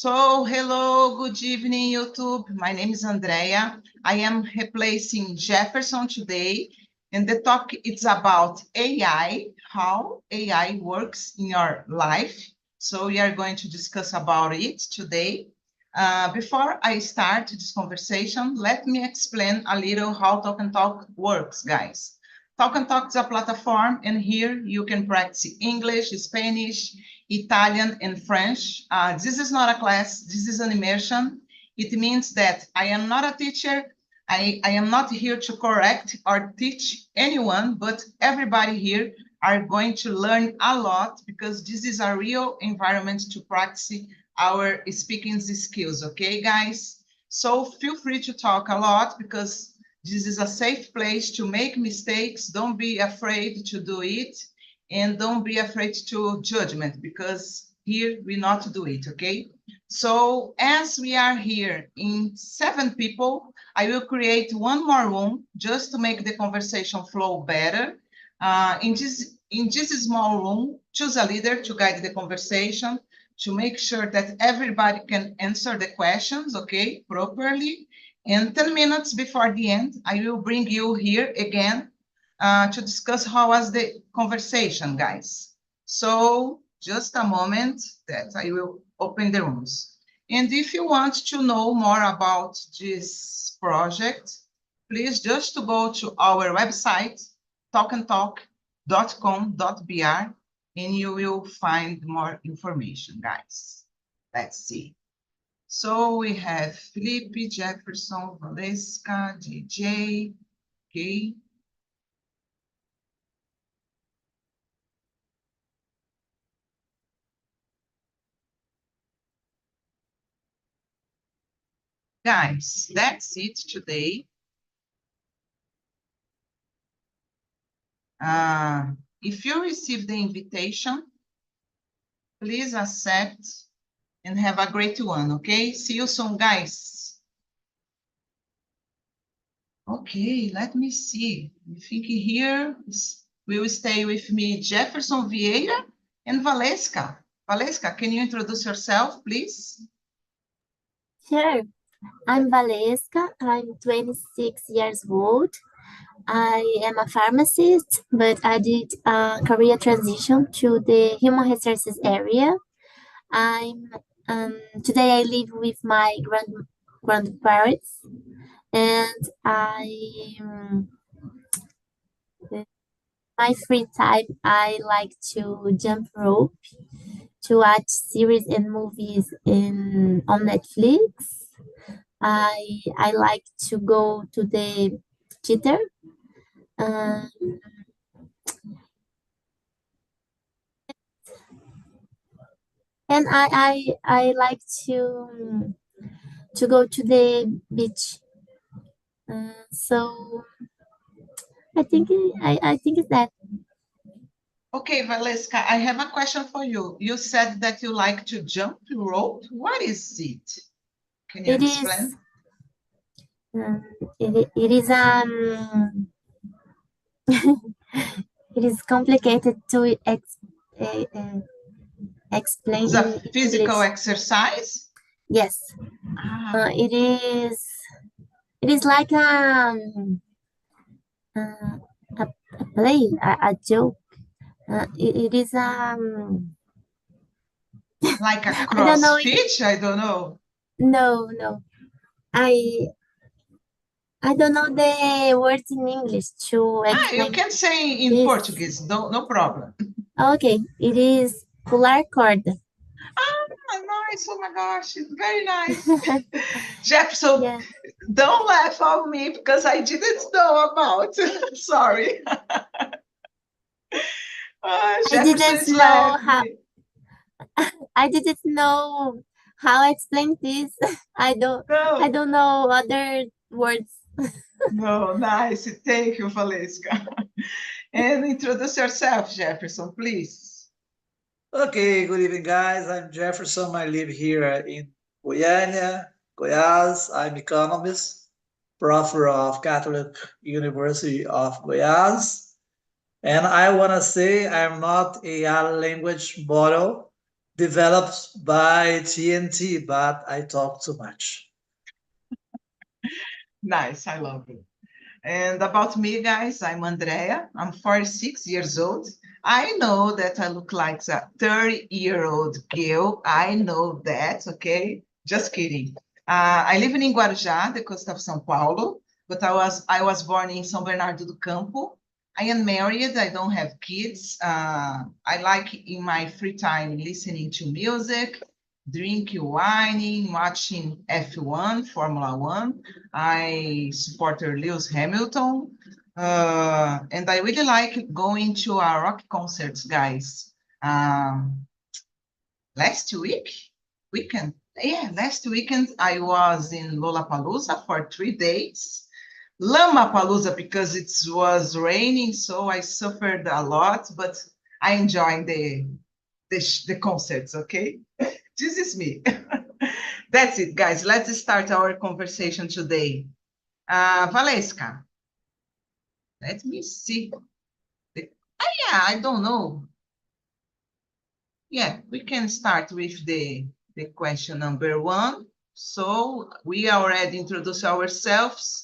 Hello, good evening, YouTube. My name is Andrea. I am replacing Jefferson today, and the talk is about AI, how AI works in your life. So we are going to discuss about it today. Before I start this conversation, let me explain a little how Talk and Talk works, guys. Talk and Talk is a platform, and here you can practice English, Spanish, Italian, and French. This is not a class, this is an immersion. It means that I am not a teacher. I am not here to correct or teach anyone, but everybody here are going to learn a lot because this is a real environment to practice our speaking skills, okay, guys? So feel free to talk a lot because this is a safe place to make mistakes. Don't be afraid to do it. And don't be afraid to judgment because here we not do it, okay? So as we are here in 7 people, I will create one more room just to make the conversation flow better. In this small room, choose a leader to guide the conversation, to make sure that everybody can answer the questions, okay, properly. And 10 minutes before the end, I will bring you here again to discuss how was the conversation, guys. So just a moment that I will open the rooms. And if you want to know more about this project, please just to go to our website, talkandtalk.com.br, and you will find more information, guys. Let's see. So we have Felipe, Jefferson, Valesca, DJ, okay. Guys, that's it today. If you receive the invitation, please accept and have a great one, okay? See you soon, guys. Okay, let me see. I think here will stay with me Jefferson Vieira and Valesca. Valesca, can you introduce yourself, please? Sure. I'm Valesca. I'm 26 years old. I am a pharmacist, but I did a career transition to the human resources area. I'm today I live with my grandparents, and my free time I like to jump rope, to watch series and movies in on Netflix. I like to go to the theater. Um, and I like to go to the beach. So I think it's that. Okay, Valesca, I have a question for you. You said that you like to jump rope. What is it? Can you It explain? is it is it is complicated to explain It's a in physical English. exercise? Yes, Ah, it is like uh, a play, a joke. It is like a I don't know. CrossFit? I don't know. No. I I don't know the words in English to You explain can say in this. Portuguese, no problem. Okay, it is pular corda. Nice. Oh my gosh, it's very nice. Jefferson, Yeah, don't laugh on me because I didn't know about. Sorry. I Jefferson didn't is know how laughing. I didn't know how I explain this. I No, don't know other words. no, nice. Thank you, Valesca. And introduce yourself, Jefferson, please. Okay, good evening, guys. I'm Jefferson. I live here in Goiânia, Goiás. I'm economist, professor of Catholic University of Goiás. And I want to say I'm not a language model, developed by TNT, but I talk too much. Nice, I love it. And about me, guys, I'm Andrea. I'm 46 years old. I know that I look like a 30-year-old girl. I know that, okay? Just kidding. I live in Guarujá, the coast of São Paulo, but I was born in São Bernardo do Campo. I am married. I don't have kids. I like in my free time listening to music, drinking wine, watching F1, Formula One. I supporter Lewis Hamilton, and I really like going to a rock concerts, guys. Um, last weekend, yeah, last weekend I was in Lollapalooza for 3 days. Lamapalooza because it was raining, so I suffered a lot, but I enjoyed the concerts. Okay, this is me. That's it, guys. Let's start our conversation today. Valesca, let me see. Yeah, I don't know. Yeah, we can start with the question number one. So we already introduced ourselves.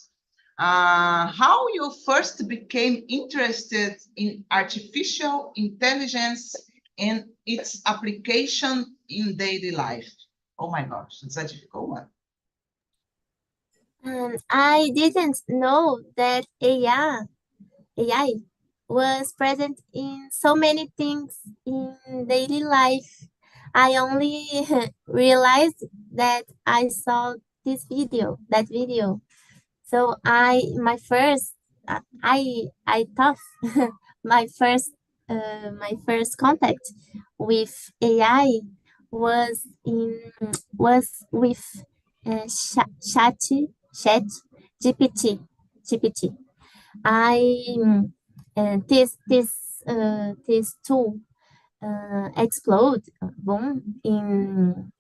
How you first became interested in artificial intelligence and its application in daily life? Oh my gosh, it's a difficult one. I didn't know that AI was present in so many things in daily life. I only realized that I saw that video. So my first, I thought my first contact with AI was was with chat GPT. I this tool explode boom in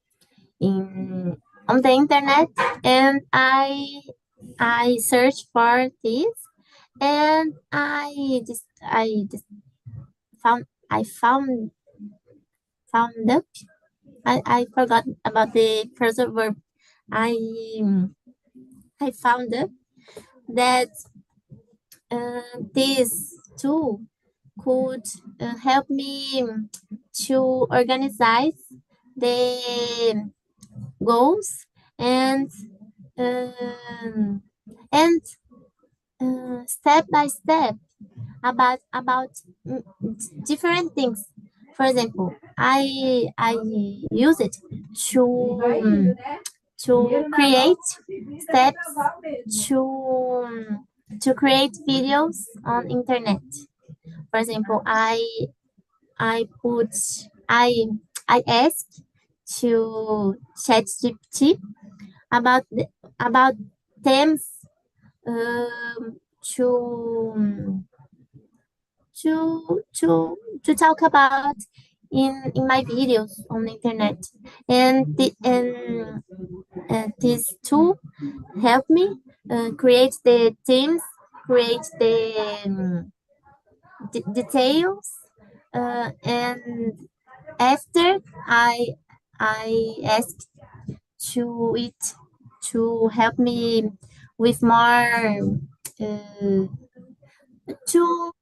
on the internet, and I searched for this, and I just found up. I forgot about the first verb. I I found up that this tool could help me to organize the goals and um, and step by step about different things. For example, I use it to to create steps to to create videos on internet. For example, I put I asked to ChatGPT about about themes to to talk about in my videos on the internet, and this tool helped me create the themes, create the details, and after I asked to it to help me with more two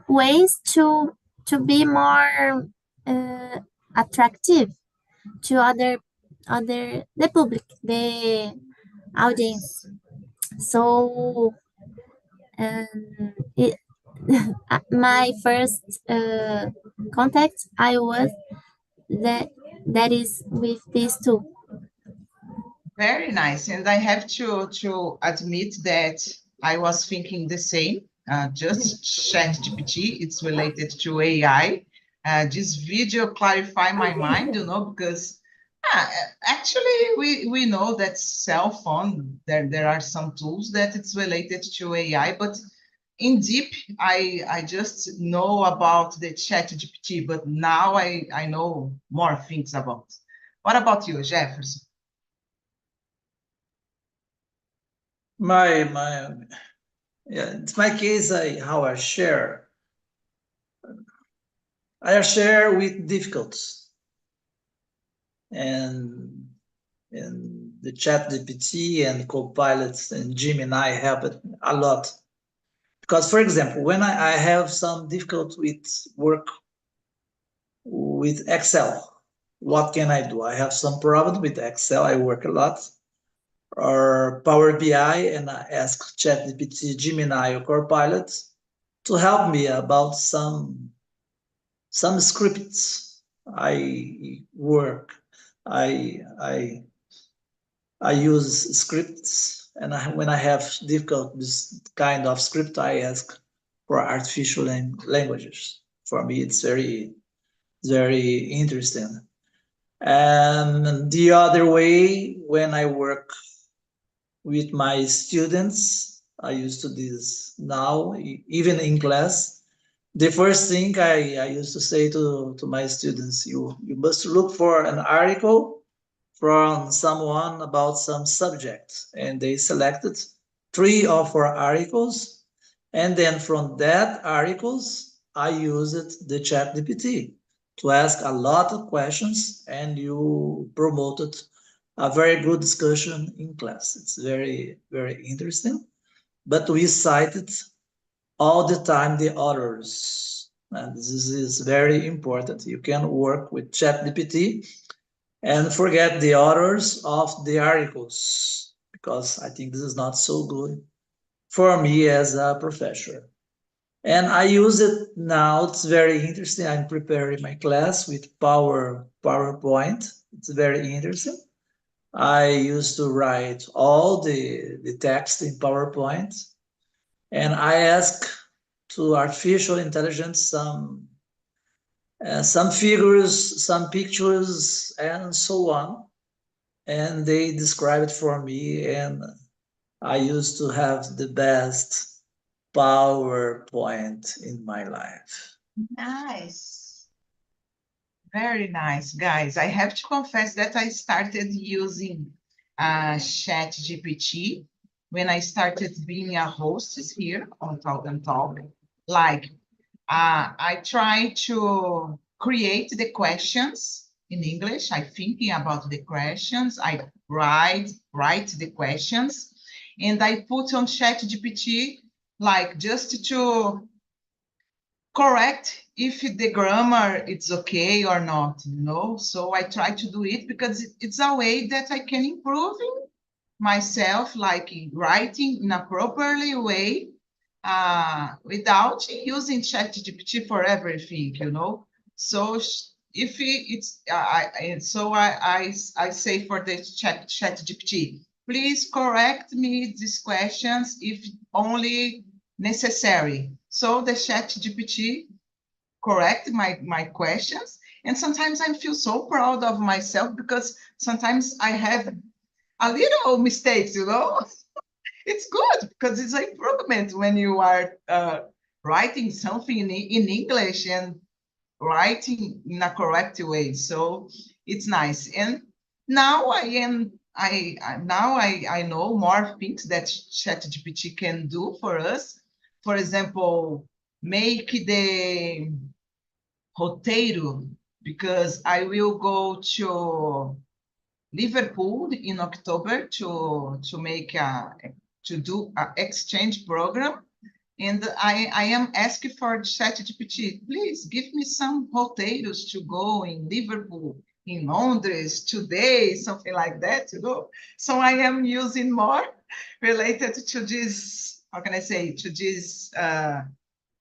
ways to be more attractive to other the public, the audience. So it, my first contact I was that that is with these two. Very nice. And I have to admit that I was thinking the same. Just ChatGPT, it's related to AI. This video clarify my mind, because actually we know that cell phone, there are some tools that it's related to AI, but in deep, I just know about the ChatGPT, but now I know more things about. What about you, Jefferson? Yeah, it's my case. How I share. I share with difficulties, and the ChatGPT and Copilot and Gemini help it a lot. Because, for example, when I have some difficulty with work with Excel, what can I do? I have some problem with Excel. I work a lot, or Power BI, and I ask ChatGPT, Gemini, or Copilot to help me about some scripts I work. I use scripts, and when I have difficult this kind of script, I ask for artificial languages. For me, it's very interesting. And the other way, when I work with my students, I used to do this now, even in class. The first thing I used to say to my students, you must look for an article from someone about some subject, and they selected 3 or 4 articles, and then from that articles I used the ChatGPT to ask a lot of questions, and you promoted a very good discussion in class. It's very interesting, but we cited all the time the authors, and this is very important. You can work with ChatGPT and forget the authors of the articles, because I think this is not so good for me as a professor. And I use it now. It's very interesting. I'm preparing my class with PowerPoint. It's very interesting. I used to write all the text in PowerPoint, and I ask to artificial intelligence some figures, some pictures, and so on, and they describe it for me, and I used to have the best PowerPoint in my life. Nice. Very nice, guys. I have to confess that I started using ChatGPT when I started being a host here on Talk and Talk. Like, I try to create the questions in English. I'm thinking about the questions. I write the questions, and I put on ChatGPT, like, just to correct if the grammar it's okay or not, you know. So I try to do it because it's a way that I can improve myself, like in writing in a properly way, without using ChatGPT for everything, you know. So if it's I say for the ChatGPT, please correct me these questions if only necessary. So the ChatGPT correct my questions, and sometimes I feel so proud of myself because sometimes I have a little mistakes, you know. It's good because it's an improvement when you are writing something in English and writing in a correct way. So it's nice. And now I know more things that ChatGPT can do for us. For example, make the roteiro, because I will go to Liverpool in October to make to do an exchange program, and I am asking for ChatGPT, please give me some hotels to go in Liverpool, in Londres today, something like that, you know. So I am using more related to this, how can I say, to this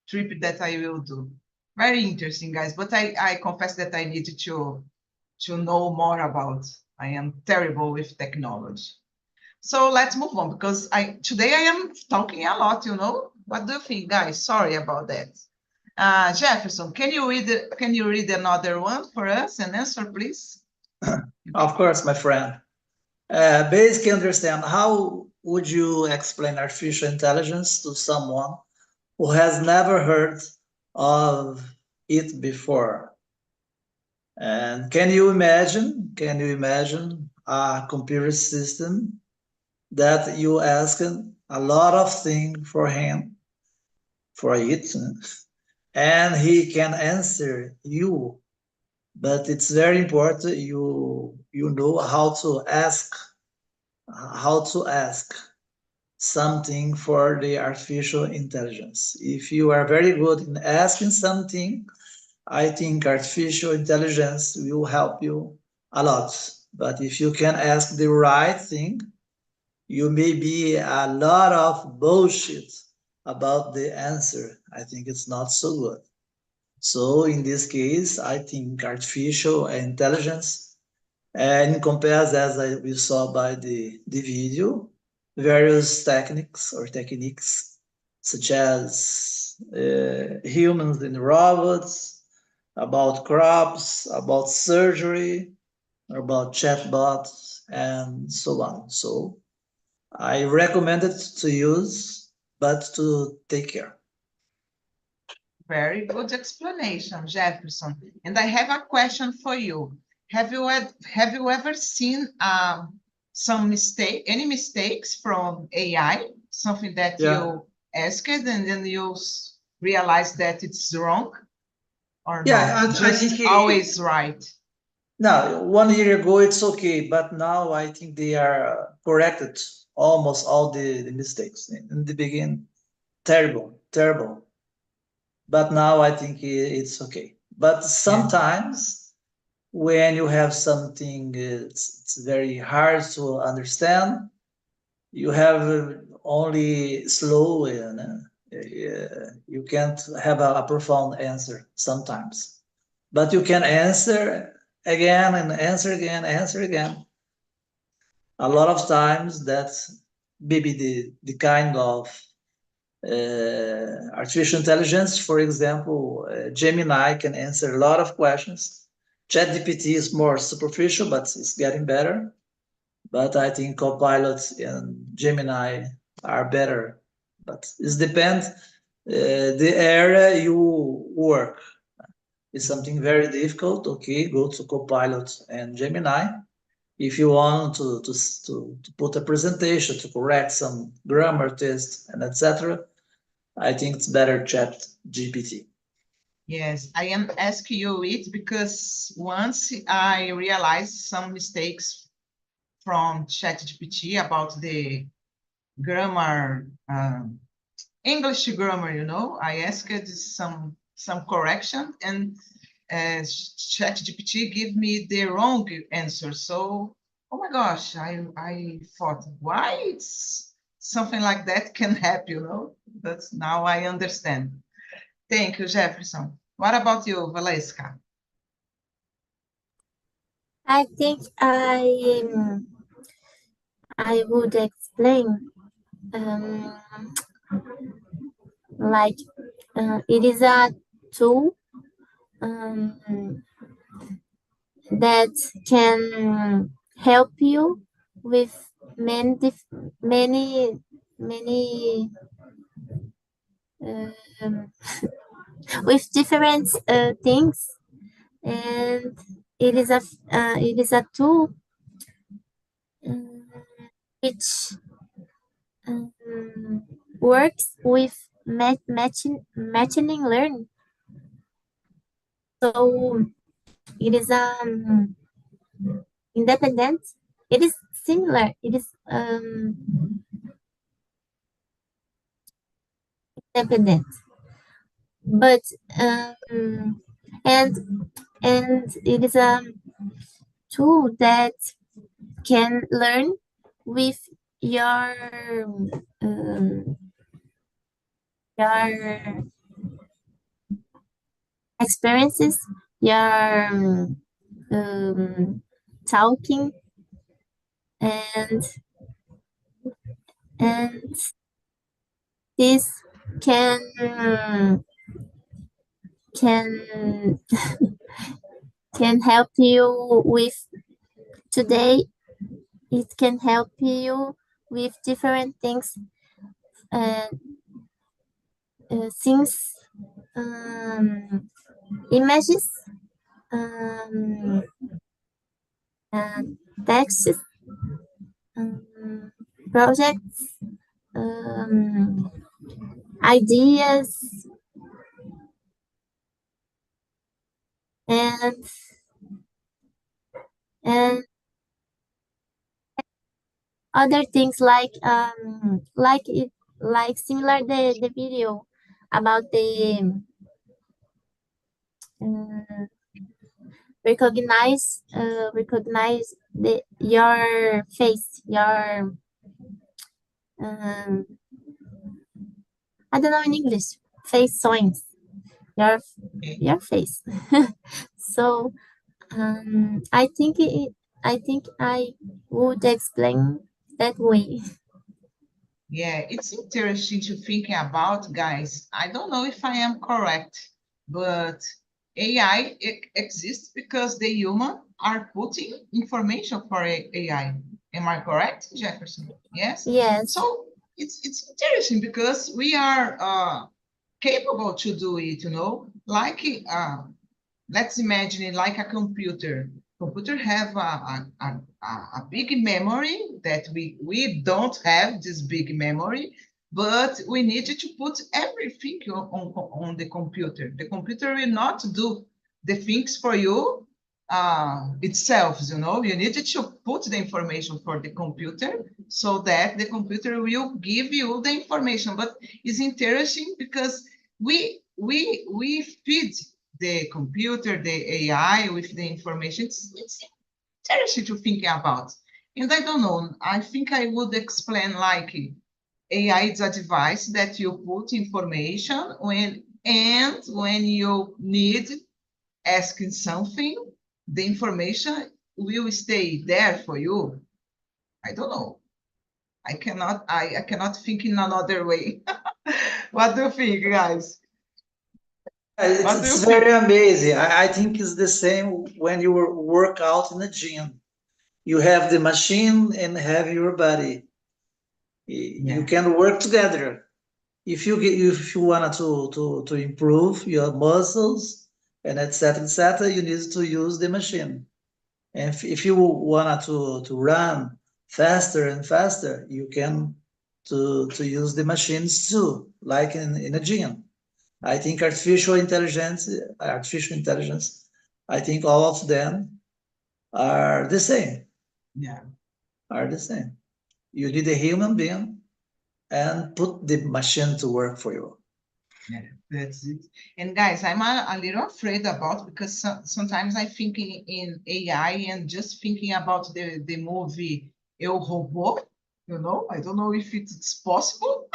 trip that I will do. Very interesting, guys. But I confess that I need to know more about. I am terrible with technology. So let's move on because today I am talking a lot, you know. What do you think, guys? Sorry about that. Jefferson, can you read another one for us and answer, please? Of course, my friend. Basically, understand, how would you explain artificial intelligence to someone who has never heard of it before? And can you imagine a computer system that you ask a lot of things for it, and he can answer you. But it's very important you know how to ask something for the artificial intelligence. If you are very good in asking something, I think artificial intelligence will help you a lot. But if you can ask the right thing, you may be a lot of bullshit about the answer. I think it's not so good. So in this case, I think artificial intelligence and compares as we saw by the video, various techniques such as humans and robots, about crops, about surgery, about chatbots, and so on. So I recommend it to use, but to take care. Very good explanation, Jefferson. And I have a question for you. Have you ever seen any mistakes from AI? Something that you asked and then you realize that it's wrong or Yeah, not? I Just think always right. now 1 year ago it's okay, but now I think they are corrected almost all the mistakes in the beginning. Terrible. But now I think it's okay. But sometimes when you have something it's very hard to understand, you have only slow and you can't have a profound answer sometimes. But you can answer again and answer again. A lot of times that's maybe the kind of artificial intelligence. For example, Gemini can answer a lot of questions. ChatGPT is more superficial, but it's getting better. But I think Copilot and Gemini are better. But it depends the area you work. Is something very difficult. Okay, go to Copilot and Gemini. If you want to put a presentation to correct some grammar test and etc., I think it's better Chat GPT. Yes, I am asking you it because once I realized some mistakes from ChatGPT about the grammar, English grammar, I asked some correction and ChatGPT give me the wrong answer. So, oh my gosh, I thought, why it's something like that can happen, But now I understand. Thank you, Jefferson. What about you, Valeska? I think I would explain like it is a tool that can help you with many um, with different things, and it is a tool which works with matching learning. So it is independent. It is similar. It is independent, but and it is a tool that can learn with your your experiences, your talking, and and this can can can help you with today. It can help you with different things, and since images, um, texts, projects, ideas, and and other things like similar the video about the uh, recognize your face, your um, I don't know in English, face signs, your your face. So I think I would explain that way. Yeah, it's interesting to thinking about, guys. I don't know if I am correct, but AI exists because the human are putting information for AI. Am I correct, Jefferson? Yes. Yes, So it's interesting because we are capable to do it, like let's imagine it like a computer. Computer have a big memory that we don't have this big memory, but we need to put everything on the computer. The computer will not do the things for you itself, you need to put the information for the computer so that the computer will give you the information. But it's interesting because we feed the computer, the AI with the information. It's interesting to think about. And I don't know, I think I would explain like AI is a device that you put information when you need asking something, the information will stay there for you. I don't know. I cannot think in another way. What do you think, guys? What do you It's think? very amazing. I think it's the same when you work out in the gym. You have the machine and have your body. You Yeah. can work together. If you wanted to improve your muscles and etc., you need to use the machine. And if you wanted to run faster and faster, you can to use the machines too, like in a gym. I think artificial intelligence, I think all of them are the same, Yeah. are the same. You need a human being and put the machine to work for you. Yeah, that's it. And guys, I'm a little afraid about because sometimes I think in AI and just thinking about the movie Eu Robô, I don't know if it's possible.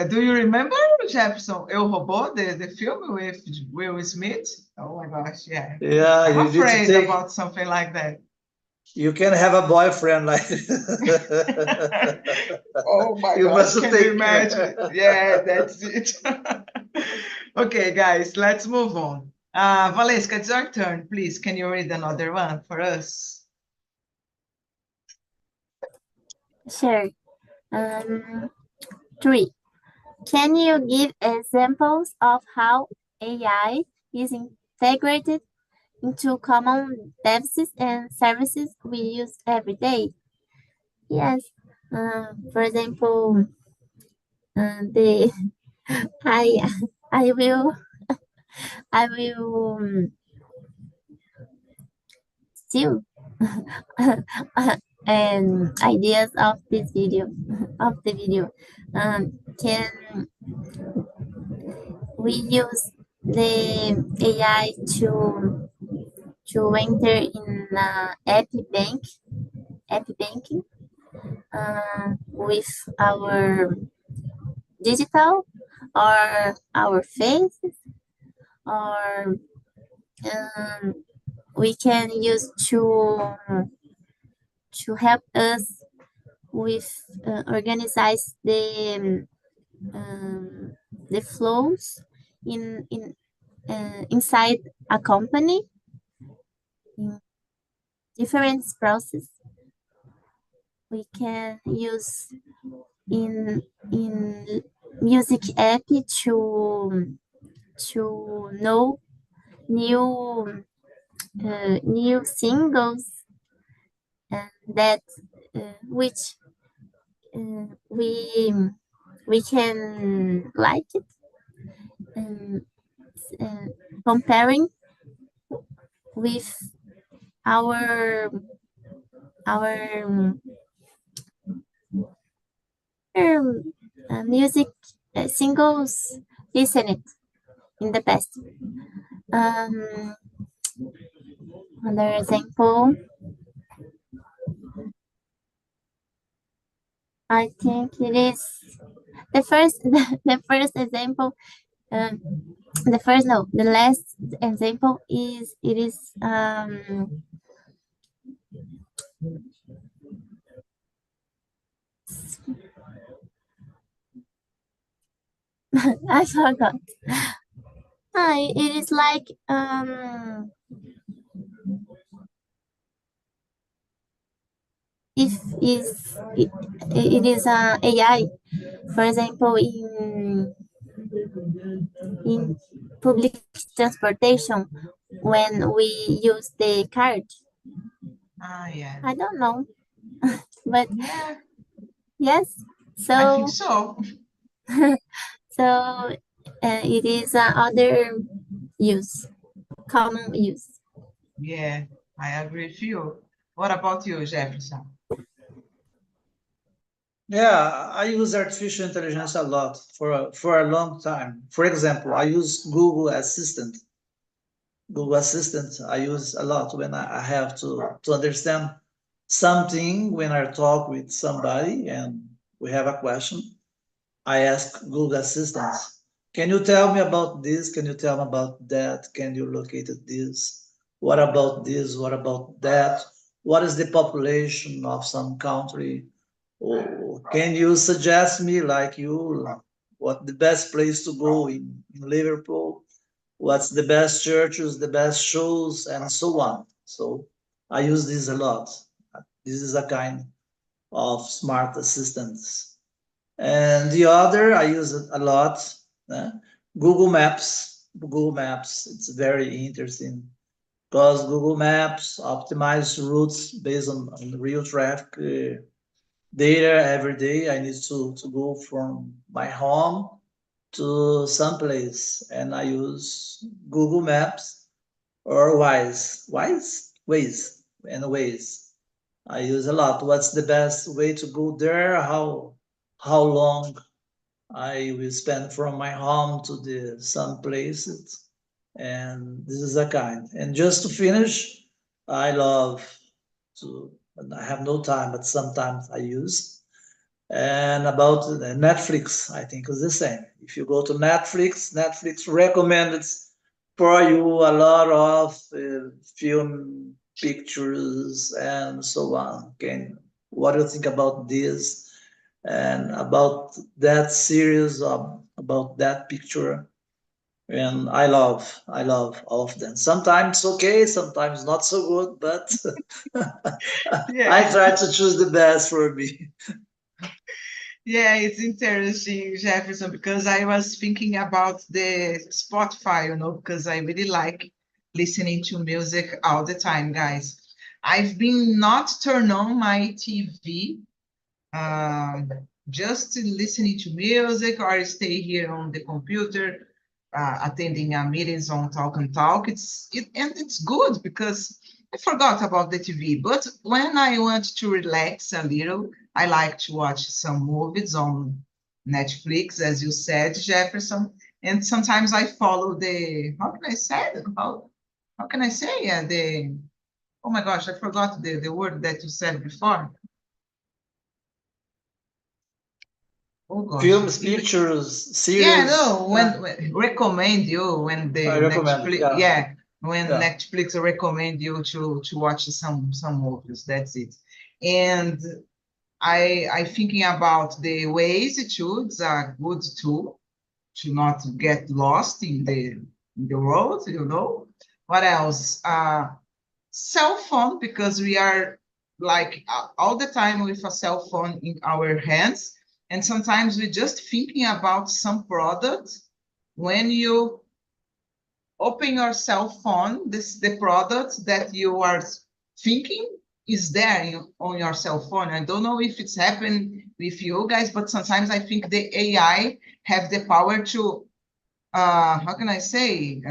Do you remember, Jefferson, Eu Robô, the film with Will Smith? Oh my gosh, yeah. Yeah, I'm you need to afraid take, about something like that. you can have a boyfriend like Oh my you gosh, must can you take imagine? care. Yeah, that's it. Okay, guys, let's move on. Valesca, it's your turn, please. Can you read another one for us? sure. 3. Can you give examples of how AI is integrated into common devices and services we use every day? Yes. For example, the I I will I will steal and ideas of this video of the video. Can we use the AI to enter in app banking with our digital or our faces, or we can use to help us with organize the flows in inside a company in different process. We can use in music app to know new new singles that which we can like it. Um, comparing with our music singles listened in the past. Another example, I think it is the first the first example. The last example is I forgot. It is like if it is AI, for example, in public transportation when we use the card. Yeah. I don't know, but Yeah, yes. I think So so. it is other use, common use. Yeah, I agree with you. What about you, Jefferson? Yeah, I use artificial intelligence a lot for a long time. For example, I use Google Assistant. Google Assistant I use a lot when I have to understand something when I talk with somebody and we have a question. I ask Google Assistant, can you tell me about this? Can you tell me about that? Can you locate this? What about this? What about that? What is the population of some country? Or can you suggest me, like you, what the best place to go in Liverpool? What's the best churches, the best shows, and so on. So I use this a lot. This is a kind of smart assistants. And the other, I use it a lot. uh, Google Maps. Google Maps, it's very interesting because Google Maps optimize routes based on real traffic data every day. I need to go from my home to some place and I use Google Maps or Waze. I use a lot. What's the best way to go there? How long I will spend from my home to the some places, and this is a kind. And just to finish, I love to. I have no time, but sometimes I use. And about Netflix, I think is the same. If you go to Netflix, Netflix recommends for you a lot of film pictures and so on. Okay, what do you think about this and about that series of about that picture? And I love all of them. Sometimes okay, sometimes not so good, but I Yeah. try to choose the best for me. Yeah, it's interesting, Jefferson, because I was thinking about the Spotify, because I really like listening to music all the time, guys. I've been not turn on my TV, um, just listening to music or stay here on the computer, attending meetings on Talk and Talk. And it's good because I forgot about the TV. But when I want to relax a little, I like to watch some movies on Netflix, as you said, Jefferson. And sometimes I follow the, how can I say it? How can I say the, oh my gosh, I forgot the word that you said before. Oh gosh. Films, pictures, Yeah, series. no, when recommend you when the I recommend. Netflix, Yeah, yeah, when yeah. Netflix recommend you to watch some movies. That's it. And I thinking about the ways too. It's a good tool to not get lost in the road. What else? Cell phone, because we are like all the time with a cell phone in our hands, and sometimes we're just thinking about some product. When you open your cell phone, the product that you are thinking is there on your cell phone. I don't know if it's happened with you guys, but sometimes I think the AI have the power to how can I say,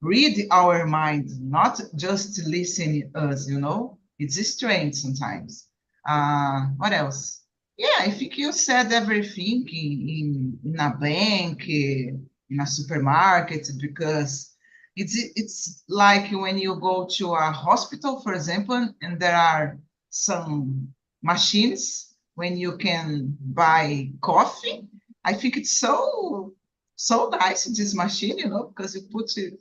read our mind, not just listen us, you know? It's strange sometimes. What else? Yeah, I think you said everything in a bank, in a supermarket, because it's like when you go to a hospital, for example, and there are some machines when you can buy coffee. I think it's so nice, this machine, you know, because you put it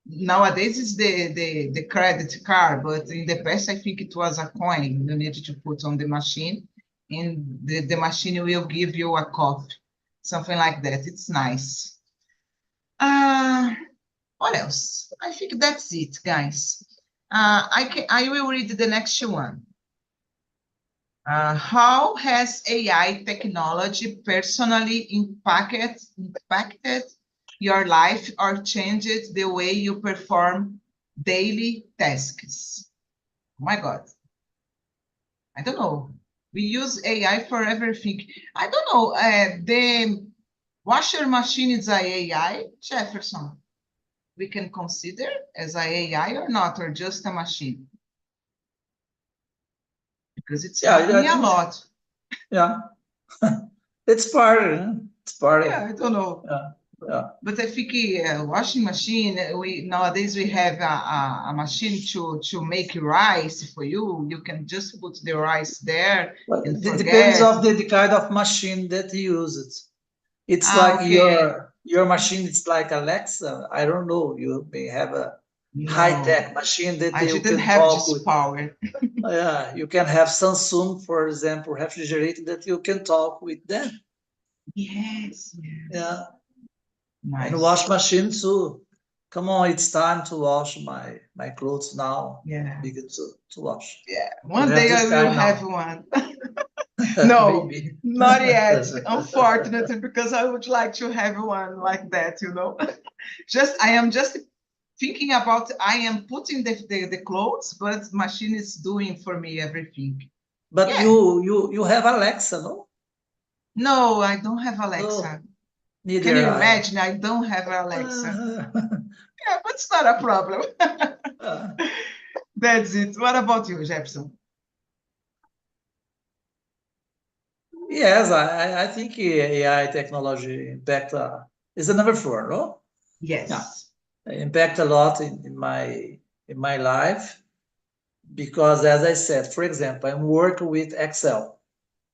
nowadays it's the credit card, but in the past I think it was a coin you needed to put on the machine, and the machine will give you a coffee, something like that. It's nice. Uh, what else? I think that's it, guys. I will read the next one. How has AI technology personally impacted your life or changed the way you perform daily tasks? Oh my God. I don't know. We use AI for everything. I don't know. The washer machine is a AI, Jefferson. We can consider as a AI or not, or just a machine? Because it's helping me a lot. Yeah. It's part, it's part of, Yeah, I don't know. yeah. But I think washing machine, nowadays we have a machine to make rice for you. You can just put the rice there But and it depends forget. of the kind of machine that you use it. It's like Okay. your machine, it's like Alexa. I don't know. You may have a No, high-tech machine that I you didn't can have talk this with. power. Yeah, you can have Samsung, for example, refrigerator that you can talk with them. Yes, Yeah, and nice. wash machine too. Come on, it's time to wash my clothes now. Yeah, Begin to wash. yeah. You One have day I this will kind have now. one. No, Maybe. not yet, unfortunately, because I would like to have one like that, you know. I am just thinking about, I am putting the clothes, but machine is doing for me everything. But Yeah. you have Alexa, no? No, I don't have No, Alexa. neither Can you I. imagine? I don't have Alexa. Yeah, but it's not a problem. That's it. What about you, Jefferson? Yes, I think AI technology impact is the number 4, no? Yes. Impact a lot in my life because, as I said, for example, I'm working with Excel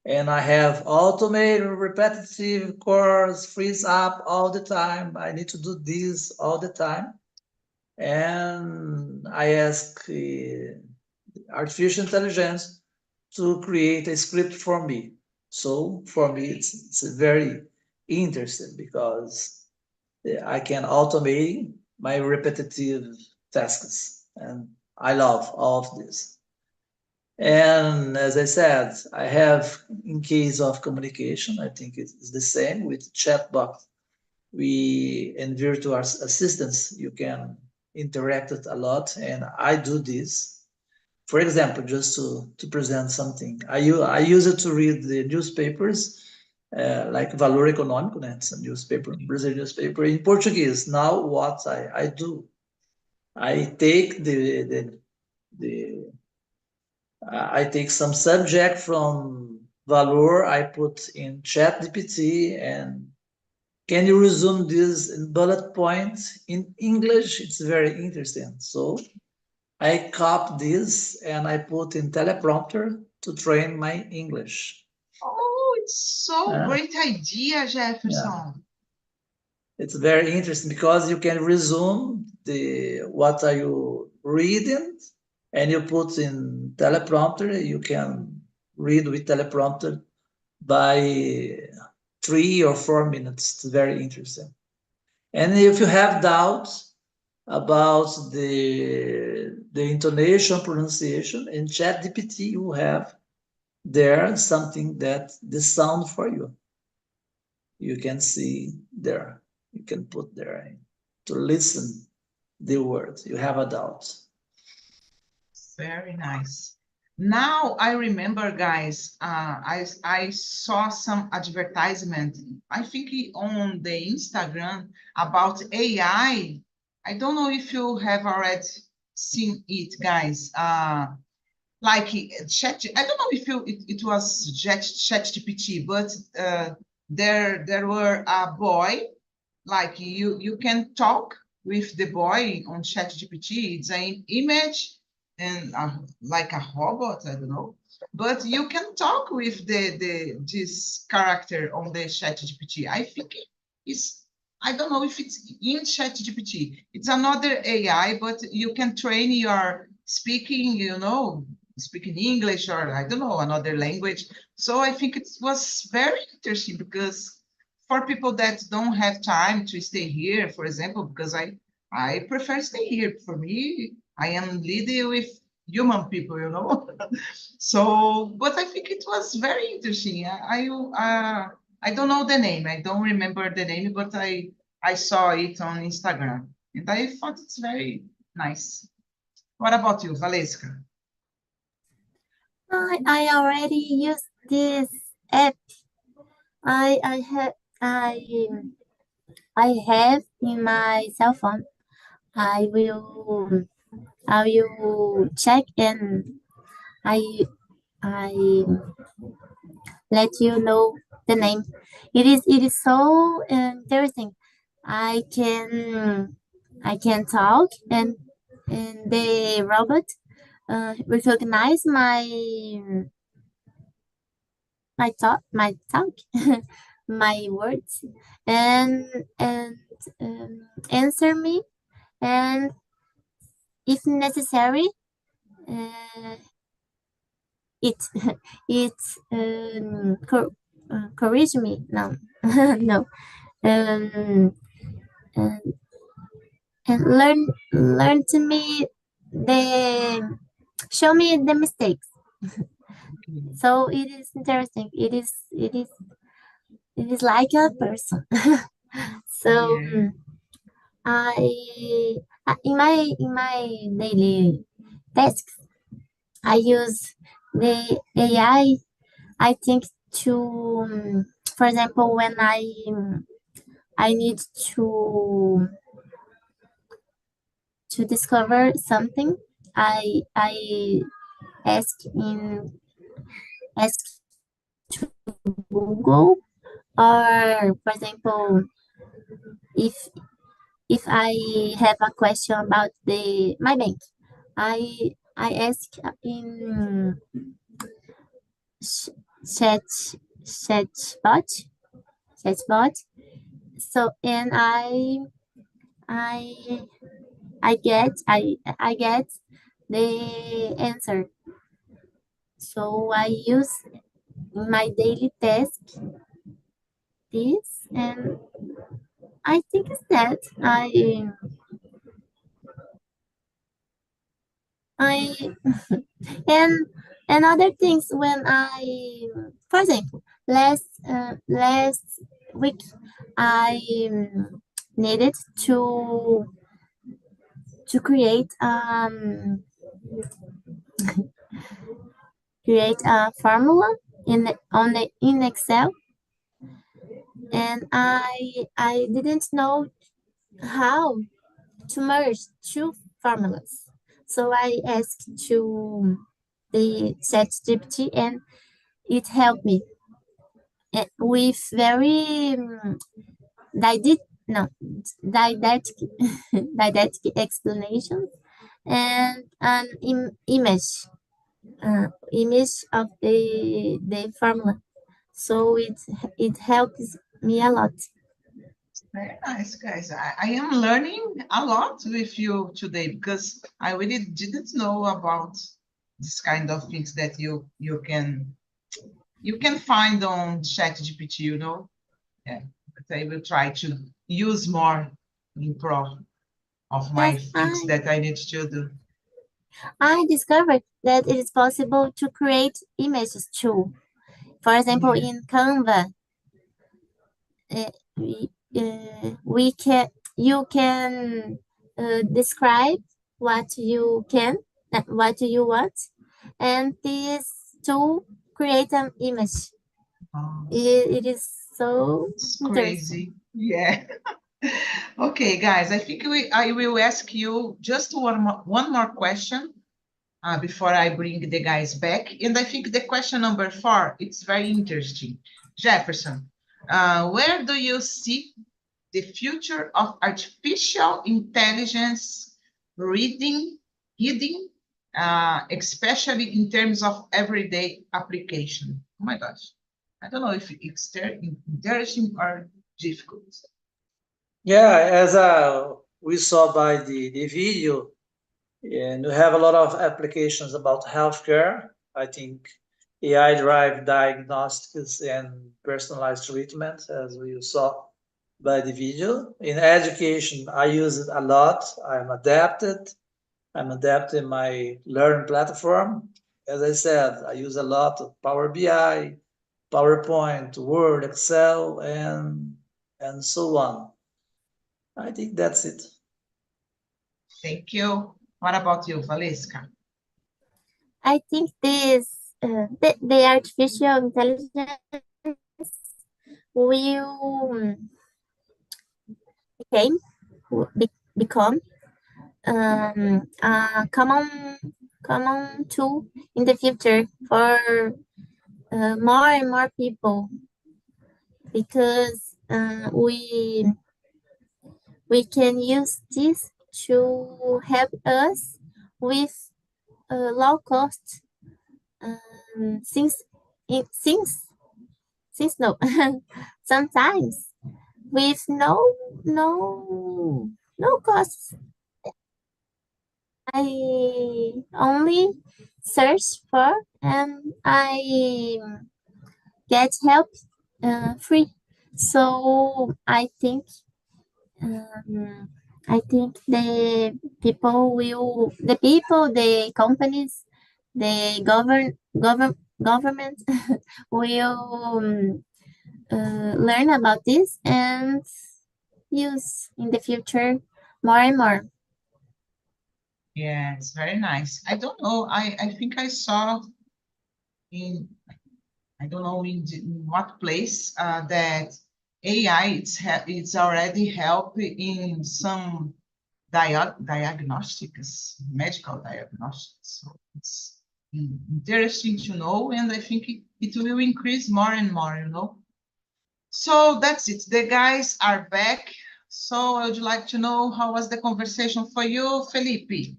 and I have automated repetitive cores freeze up all the time. I need to do this all the time, and I ask artificial intelligence to create a script for me. So for me, it's very interesting because I can automate my repetitive tasks, and I love all of this. And as I said, I have, in case of communication, I think it's the same with chatbot. We in virtual assistants, you can interact it a lot, and I do this. For example, just to present something, I use it to read the newspapers, like Valor Econômico, né? It's a newspaper, Brazilian newspaper in Portuguese. Now, what I do, I take I take some subject from Valor, I put in ChatGPT, and can you resume this in bullet points in English? It's very interesting. So I copy this and I put in teleprompter to train my English. Oh, it's so Uh, great idea, yeah, Jefferson. it's very interesting because you can resume the what are you reading, and you put in teleprompter. You can read with teleprompter by 3 or 4 minutes. It's very interesting. And if you have doubts about the intonation, pronunciation, in ChatGPT, you have there something that the sound for you. You can see there. You can put there to listen the words. You have a doubt. Very nice. Now I remember, guys, I saw some advertisement, I think on the Instagram about AI. I don't know if you have already seen it, guys. Like chat, I don't know if it was chat GPT, but there were a boy, like you can talk with the boy on ChatGPT. It's an image and like a robot, I don't know. But you can talk with the this character on the ChatGPT. I think it's, I don't know if it's in ChatGPT. It's another AI, but you can train your speaking, speaking English or I don't know, another language. So I think it was very interesting because for people that don't have time to stay here, for example, because I prefer stay here. For me, I am leading with human people. So, but I think it was very interesting. I don't know the name. I don't remember the name, but I saw it on Instagram, and I thought it's very nice. What about you, Valesca? I already use this app. I have I have in my cell phone. I will I will check and I let you know the name. It is so interesting. I can I can talk and the robot recognize my talk my words and answer me, and if necessary uh, it it corrige me. No, no, um, and, and learn to me the show me the mistakes. So it is interesting. It is like a person. So Yeah. in my daily tasks, I use the I think to, for example, when I need to discover something, I ask in ask to Google, or for example, if if I have a question about the my bank, I ask in ch- chat chatbot chatbot. So and I I get the answer. So I use in my daily task this, and I think it's that I and other things when for example, last week I needed to create a formula in Excel, and I didn't know how to merge two formulas. So I asked to the ChatGPT, and it helped me with very didactic, no, didactic, didactic explanation and an image of the formula. So it helps me a lot. Very nice, guys. I am learning a lot with you today because I really didn't know about this kind of things that you can find on ChatGPT. Yeah, but I will try to use more in pro of my Yes, things that I need to do. I discovered that it is possible to create images too. For example, Yeah. in Canva, uh, we can you can describe what you want, and this to create an image. Oh, It is so it's interesting. crazy. Yeah. Okay, guys, I will ask you just one more question before I bring the guys back. And I think the question number 4, it's very interesting. Jefferson, where do you see the future of artificial intelligence reading, especially in terms of everyday application? Oh my gosh. I don't know if it's interesting or difficult. Yeah, as we saw by the video, and we have a lot of applications about healthcare. I think AI-driven diagnostics and personalized treatment, as we saw by the video. In education, I use it a lot. I'm adapting my learning platform. As I said, I use a lot of Power BI, PowerPoint, Word, Excel, and so on. I think that's it. Thank you. What about you, Valesca? I think the artificial intelligence will become a common tool in the future for more and more people, because we can use this to help us with low cost, since no sometimes with no costs. I only search for and I get help free. So I think the companies, the government will learn about this and use in the future more and more. Yeah, it's very nice. I don't know. I think I saw in, I don't know in what place that AI it's already help in some diagnostics, medical diagnostics. So it's interesting to know, and I think it will increase more and more, you know. So that's it. The guys are back. So I would like to know, how was the conversation for you, Felipe?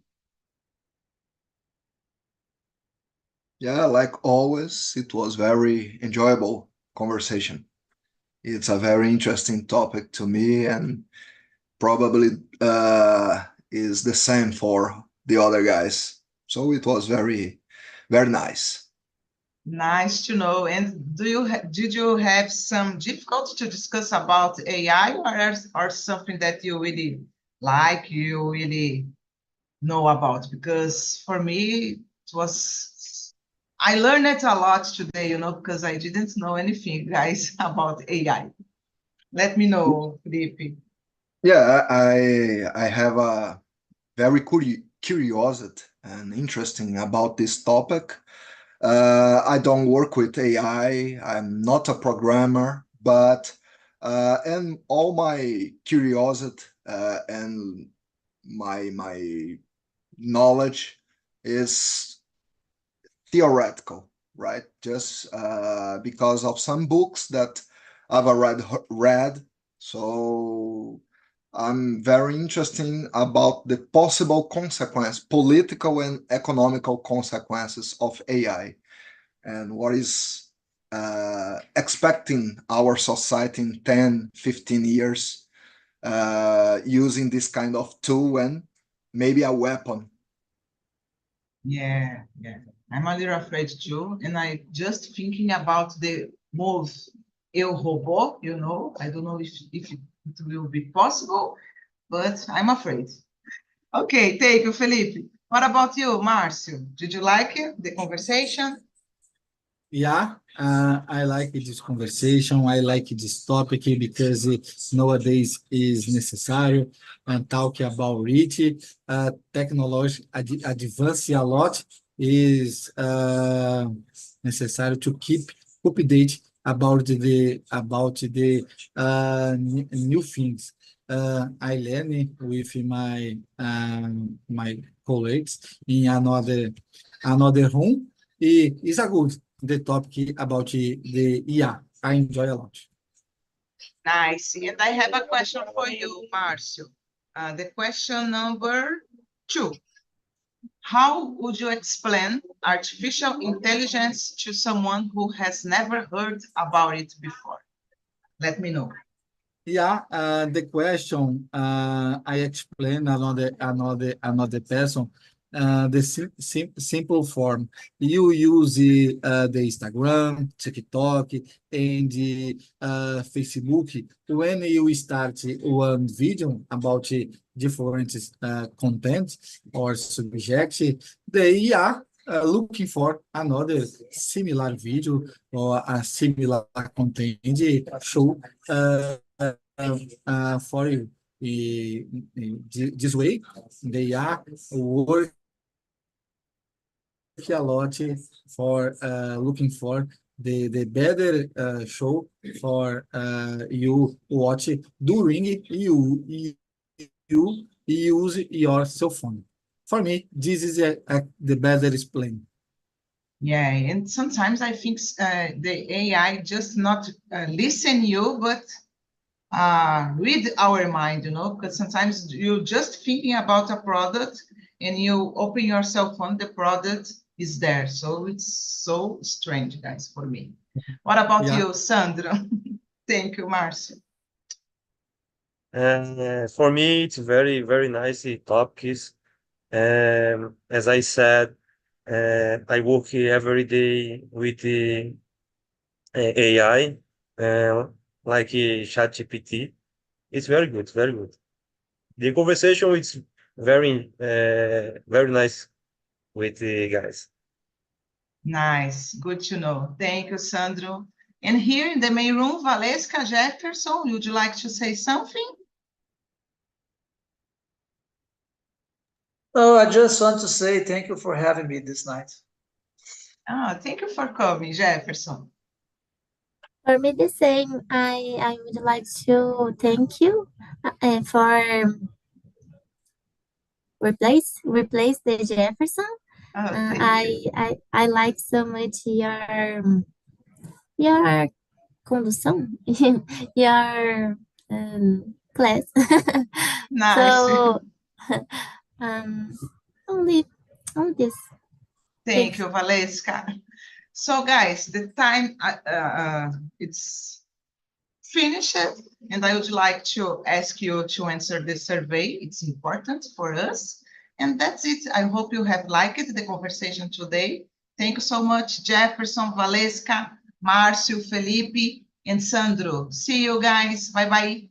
Yeah, like always, it was very enjoyable conversation. It's a very interesting topic to me, and probably is the same for the other guys. So it was very, very nice. Nice to know. And did you have some difficulty to discuss about AI, or something that you really like, you really know about? Because for me, I learned it a lot today, you know, because I didn't know anything, guys, about AI. Let me know, Felipe. Yeah, I have a very curiosity and interesting about this topic. I don't work with AI. I'm not a programmer, but and all my curiosity and my knowledge is theoretical, right? Just because of some books that I've already read. So I'm very interested about the possible consequence, political and economical consequences of AI, and what is expecting our society in 10, 15 years using this kind of tool and maybe a weapon. Yeah, yeah. I'm a little afraid too. And I just thinking about the move Eu Robô, you know. I don't know if it will be possible, but I'm afraid. Okay, thank you, Felipe. What about you, Marcio? Did you like it, the conversation? Yeah, I like this conversation. I like this topic because it nowadays is necessary and talking about it. Technology advance a lot, is necessary to keep update about the new things. I learn with my colleagues in another room. It's a good the topic about the IA. I enjoy a lot. Nice. And I have a question for you, Marcio. The question number 2. How would you explain artificial intelligence to someone who has never heard about it before? Let me know. Yeah, the question I explain another person the simple form. You use the Instagram, TikTok, and the Facebook. When you start one video about different content or subject, they are looking for another similar video or a similar content show. For you. This way, they are working a lot for looking for the better show for you watch during you use your cell phone. For me, this is the better explain. Yeah, and sometimes I think the AI just not listen you, but read our mind, because sometimes you're just thinking about a product and you open your cell phone, the product is there. So it's so strange, guys, for me. What about you, Sandro? Thank you, Marcio. For me, it's very, very nice topics. As I said, I work every day with the AI, like ChatGPT. It's very good, very good. The conversation is very, very nice with the guys. Nice, good to know. Thank you, Sandro. And here in the main room, Valesca Jefferson, would you like to say something? Oh, I just want to say thank you for having me this night. Thank you for coming, Jefferson. For me, the same. I would like to thank you for replace the Jefferson. I like so much your condução, your class. Nice. So only this. Thank you, Valesca. So, guys, the time it's finished, and I would like to ask you to answer the survey. It's important for us. And that's it. I hope you have liked the conversation today. Thank you so much, Jefferson, Valesca, Márcio, Felipe, and Sandro. See you guys. Bye-bye.